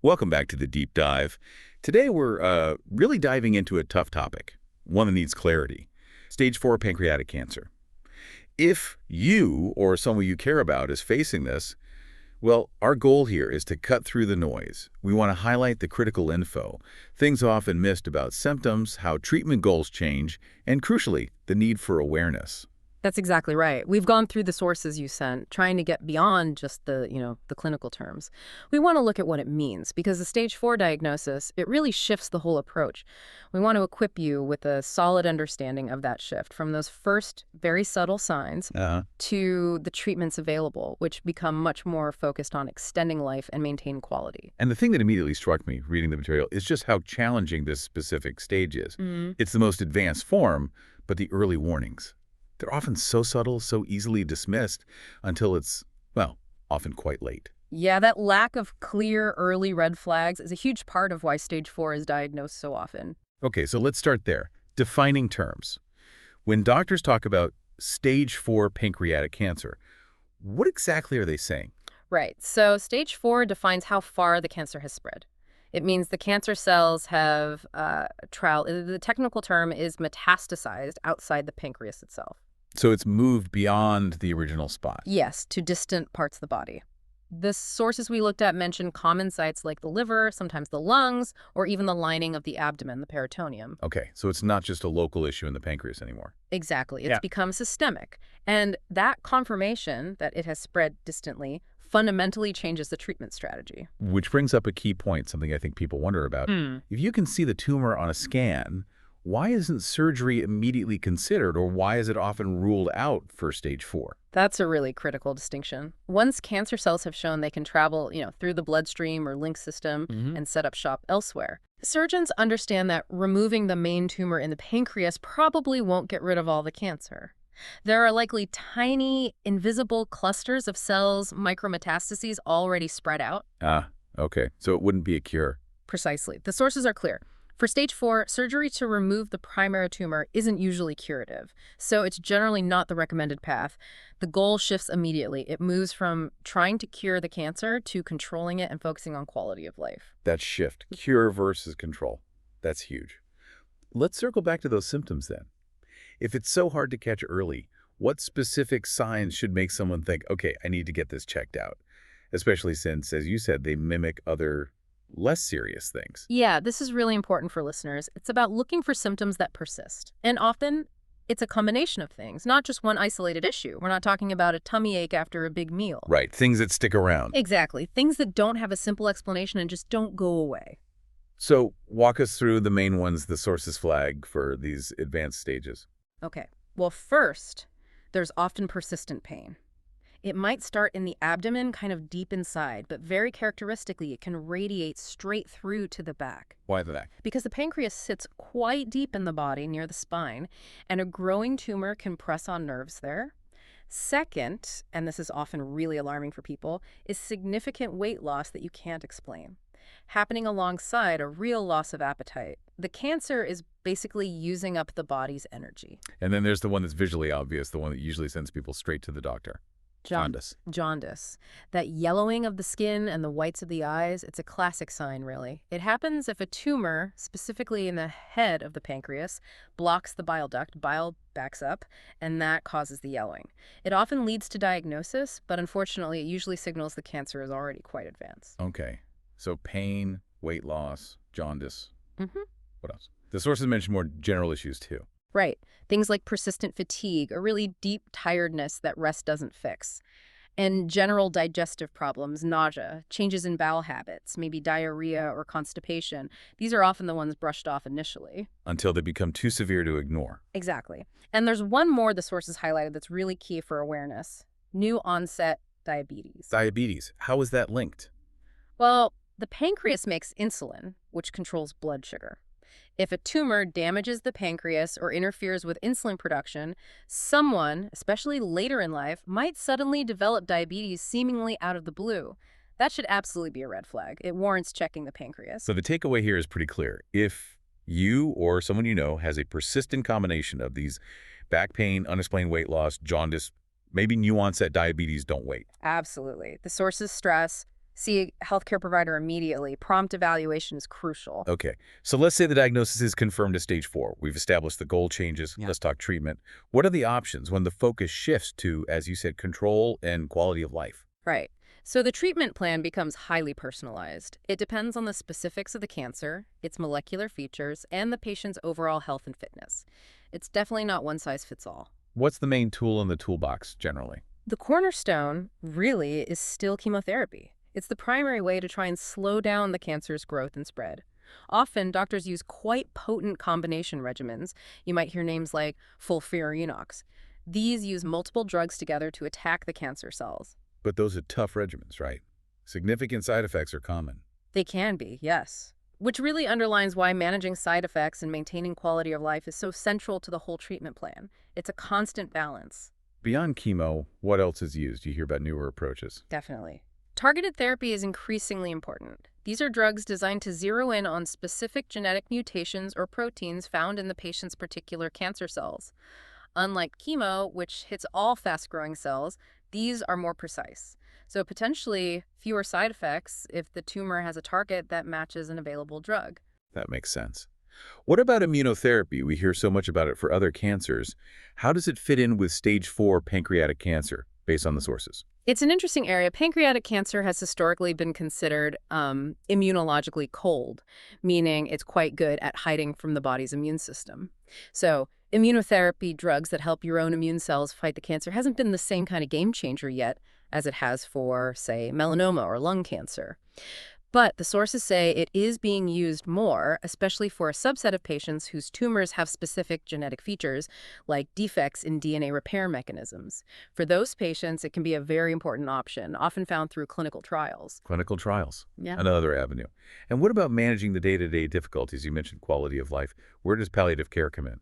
Welcome back to the Deep Dive. Today we're really diving into a tough topic, one that needs clarity. Stage 4 pancreatic cancer. If you or someone you care about is facing this, well, our goal here is to cut through the noise. We want to highlight the critical info, things often missed about symptoms, how treatment goals change, and crucially, the need for awareness. That's exactly right. We've gone through the sources you sent, trying to get beyond just the clinical terms. We want to look at what it means, because the stage 4 diagnosis, it really shifts the whole approach. We want to equip you with a solid understanding of that shift, from those first very subtle signs to the treatments available, which become much more focused on extending life and maintaining quality. And the thing that immediately struck me reading the material is just how challenging this specific stage is. It's the most advanced form, but the early warnings. They're often so subtle, so easily dismissed, until it's, well, often quite late. Yeah, that lack of clear early red flags is a huge part of why stage 4 is diagnosed so often. Okay, so let's start there. Defining terms. When doctors talk about stage 4 pancreatic cancer, what exactly are they saying? Right, so stage 4 defines how far the cancer has spread. It means the cancer cells have the technical term is metastasized outside the pancreas itself. So it's moved beyond the original spot. Yes, to distant parts of the body. The sources we looked at mention common sites like the liver, sometimes the lungs, or even the lining of the abdomen, the peritoneum. Okay, so it's not just a local issue in the pancreas anymore. Exactly. It's become systemic. And that confirmation that it has spread distantly fundamentally changes the treatment strategy. Which brings up a key point, something I think people wonder about. If you can see the tumor on a scan, why isn't surgery immediately considered, or why is it often ruled out for stage 4? That's a really critical distinction. Once cancer cells have shown they can travel, through the bloodstream or lymph system and set up shop elsewhere, surgeons understand that removing the main tumor in the pancreas probably won't get rid of all the cancer. There are likely tiny, invisible clusters of cells, micrometastases already spread out. Okay. So it wouldn't be a cure. Precisely. The sources are clear. For stage 4, surgery to remove the primary tumor isn't usually curative, so it's generally not the recommended path. The goal shifts immediately. It moves from trying to cure the cancer to controlling it and focusing on quality of life. That shift, cure versus control, that's huge. Let's circle back to those symptoms then. If it's so hard to catch early, what specific signs should make someone think, okay, I need to get this checked out? Especially since, as you said, they mimic other less serious things. Yeah, this is really important for listeners. It's about looking for symptoms that persist. And often, it's a combination of things, not just one isolated issue. We're not talking about a tummy ache after a big meal. Right, things that stick around. Exactly. Things that don't have a simple explanation and just don't go away. So walk us through the main ones the sources flag for these advanced stages. Okay. Well, first, there's often persistent pain. It might start in the abdomen, kind of deep inside, but very characteristically, it can radiate straight through to the back. Why the back? Because the pancreas sits quite deep in the body, near the spine, and a growing tumor can press on nerves there. Second, and this is often really alarming for people, is significant weight loss that you can't explain, happening alongside a real loss of appetite. The cancer is basically using up the body's energy. And then there's the one that's visually obvious, the one that usually sends people straight to the doctor. Jaundice. Jaundice. That yellowing of the skin and the whites of the eyes, it's a classic sign, really. It happens if a tumor, specifically in the head of the pancreas, blocks the bile duct, bile backs up, and that causes the yellowing. It often leads to diagnosis, but unfortunately, it usually signals the cancer is already quite advanced. Okay. So pain, weight loss, jaundice. Mm-hmm. What else? The sources mention more general issues, too. Right. Things like persistent fatigue, or really deep tiredness that rest doesn't fix. And general digestive problems, nausea, changes in bowel habits, maybe diarrhea or constipation. These are often the ones brushed off initially. Until they become too severe to ignore. Exactly. And there's one more the sources highlighted that's really key for awareness. New onset diabetes. Diabetes. How is that linked? Well, the pancreas makes insulin, which controls blood sugar. If a tumor damages the pancreas or interferes with insulin production, someone, especially later in life, might suddenly develop diabetes seemingly out of the blue. That should absolutely be a red flag. It warrants checking the pancreas. So the takeaway here is pretty clear. If you or someone you know has a persistent combination of these back pain, unexplained weight loss, jaundice, maybe new onset diabetes, don't wait. Absolutely. The sources stress See a healthcare provider immediately. Prompt evaluation is crucial. Okay, so let's say the diagnosis is confirmed as stage 4. We've established the goal changes. Yeah. Let's talk treatment. What are the options when the focus shifts to, as you said, control and quality of life? Right. So the treatment plan becomes highly personalized. It depends on the specifics of the cancer, its molecular features, and the patient's overall health and fitness. It's definitely not one size fits all. What's the main tool in the toolbox, generally? The cornerstone really is still chemotherapy. It's the primary way to try and slow down the cancer's growth and spread. Often, doctors use quite potent combination regimens. You might hear names like FOLFIRINOX. These use multiple drugs together to attack the cancer cells. But those are tough regimens, right? Significant side effects are common. They can be, yes. Which really underlines why managing side effects and maintaining quality of life is so central to the whole treatment plan. It's a constant balance. Beyond chemo, what else is used? You hear about newer approaches. Definitely. Targeted therapy is increasingly important. These are drugs designed to zero in on specific genetic mutations or proteins found in the patient's particular cancer cells. Unlike chemo, which hits all fast-growing cells, these are more precise. So potentially fewer side effects if the tumor has a target that matches an available drug. That makes sense. What about immunotherapy? We hear so much about it for other cancers. How does it fit in with stage 4 pancreatic cancer, based on the sources? It's an interesting area. Pancreatic cancer has historically been considered immunologically cold, meaning it's quite good at hiding from the body's immune system. So immunotherapy drugs that help your own immune cells fight the cancer hasn't been the same kind of game changer yet as it has for, say, melanoma or lung cancer. But the sources say it is being used more, especially for a subset of patients whose tumors have specific genetic features, like defects in DNA repair mechanisms. For those patients, it can be a very important option, often found through clinical trials. Clinical trials, Yeah. another avenue. And what about managing the day-to-day difficulties? You mentioned quality of life. Where does palliative care come in?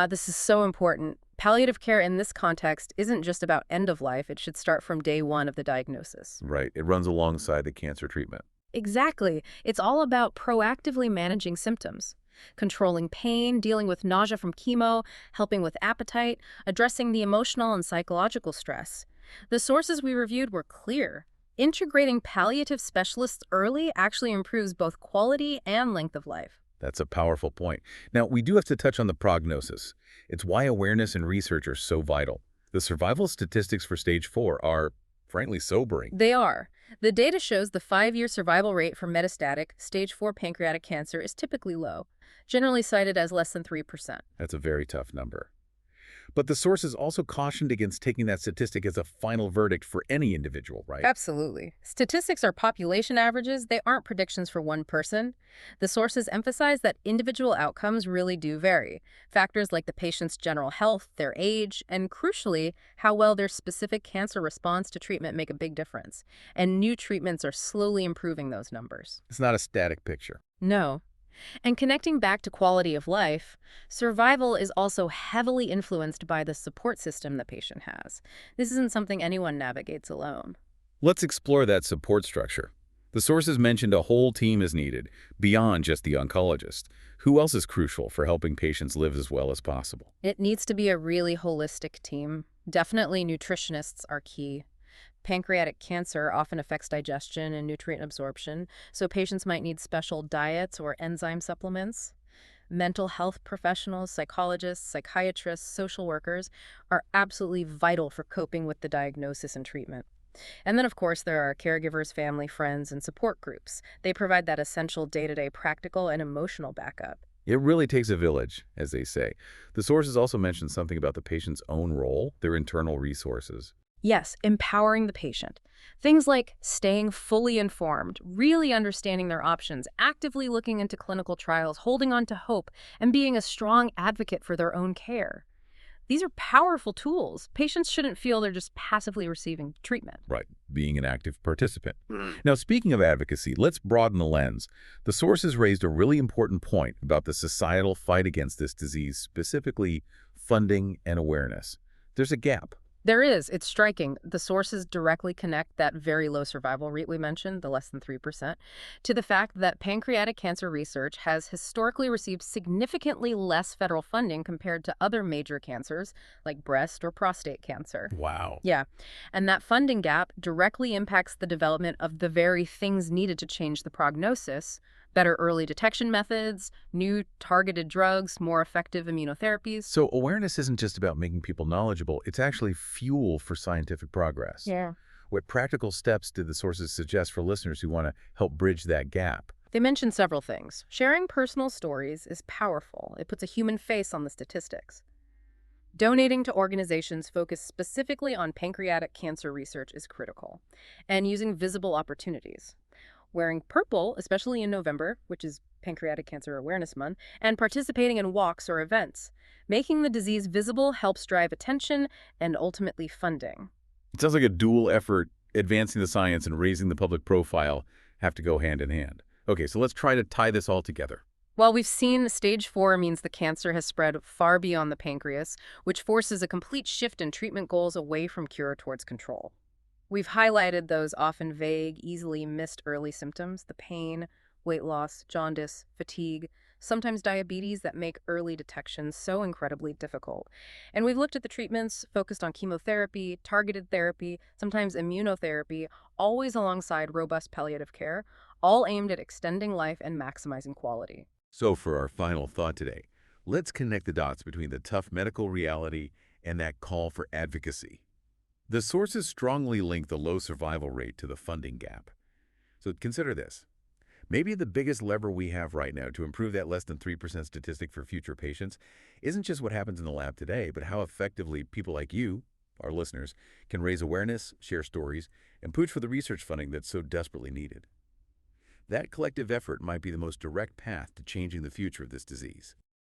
This is so important. Palliative care in this context isn't just about end of life. It should start from day one of the diagnosis. Right, it runs alongside the cancer treatment. Exactly. It's all about proactively managing symptoms, controlling pain, dealing with nausea from chemo, helping with appetite, addressing the emotional and psychological stress. The sources we reviewed were clear. Integrating palliative specialists early actually improves both quality and length of life. That's a powerful point. Now, we do have to touch on the prognosis. It's why awareness and research are so vital. The survival statistics for stage 4 are, frankly, sobering. They are. The data shows the 5-year survival rate for metastatic, stage 4 pancreatic cancer is typically low, generally cited as less than 3%. That's a very tough number. But the sources also cautioned against taking that statistic as a final verdict for any individual, right? Absolutely. Statistics are population averages. They aren't predictions for one person. The sources emphasize that individual outcomes really do vary. Factors like the patient's general health, their age, and crucially, how well their specific cancer responds to treatment make a big difference. And new treatments are slowly improving those numbers. It's not a static picture. No. And connecting back to quality of life, survival is also heavily influenced by the support system the patient has. This isn't something anyone navigates alone. Let's explore that support structure. The sources mentioned a whole team is needed, beyond just the oncologist. Who else is crucial for helping patients live as well as possible? It needs to be a really holistic team. Definitely nutritionists are key. Pancreatic cancer often affects digestion and nutrient absorption, so patients might need special diets or enzyme supplements. Mental health professionals, psychologists, psychiatrists, social workers are absolutely vital for coping with the diagnosis and treatment. And then, of course, there are caregivers, family, friends, and support groups. They provide that essential day-to-day practical and emotional backup. It really takes a village, as they say. The sources also mentioned something about the patient's own role, their internal resources. Yes, empowering the patient. Things like staying fully informed, really understanding their options, actively looking into clinical trials, holding on to hope, and being a strong advocate for their own care. These are powerful tools. Patients shouldn't feel they're just passively receiving treatment. Right, being an active participant. Now, speaking of advocacy, let's broaden the lens. The sources raised a really important point about the societal fight against this disease, specifically funding and awareness. There's a gap. There is. It's striking. The sources directly connect that very low survival rate we mentioned, the less than 3%, to the fact that pancreatic cancer research has historically received significantly less federal funding compared to other major cancers like breast or prostate cancer. Wow. Yeah. And that funding gap directly impacts the development of the very things needed to change the prognosis: better early detection methods, new targeted drugs, more effective immunotherapies. So awareness isn't just about making people knowledgeable, it's actually fuel for scientific progress. Yeah. What practical steps did the sources suggest for listeners who want to help bridge that gap? They mentioned several things. Sharing personal stories is powerful. It puts a human face on the statistics. Donating to organizations focused specifically on pancreatic cancer research is critical. And using visible opportunities. Wearing purple, especially in November, which is Pancreatic Cancer Awareness Month, and participating in walks or events. Making the disease visible helps drive attention and ultimately funding. It sounds like a dual effort. Advancing the science and raising the public profile have to go hand in hand. Okay, so let's try to tie this all together. While we've seen stage 4 means the cancer has spread far beyond the pancreas, which forces a complete shift in treatment goals away from cure towards control. We've highlighted those often vague, easily missed early symptoms: the pain, weight loss, jaundice, fatigue, sometimes diabetes, that make early detection so incredibly difficult. And we've looked at the treatments focused on chemotherapy, targeted therapy, sometimes immunotherapy, always alongside robust palliative care, all aimed at extending life and maximizing quality. So for our final thought today, let's connect the dots between the tough medical reality and that call for advocacy. The sources strongly link the low survival rate to the funding gap. So consider this. Maybe the biggest lever we have right now to improve that less than 3% statistic for future patients isn't just what happens in the lab today, but how effectively people like you, our listeners, can raise awareness, share stories, and push for the research funding that's so desperately needed. That collective effort might be the most direct path to changing the future of this disease.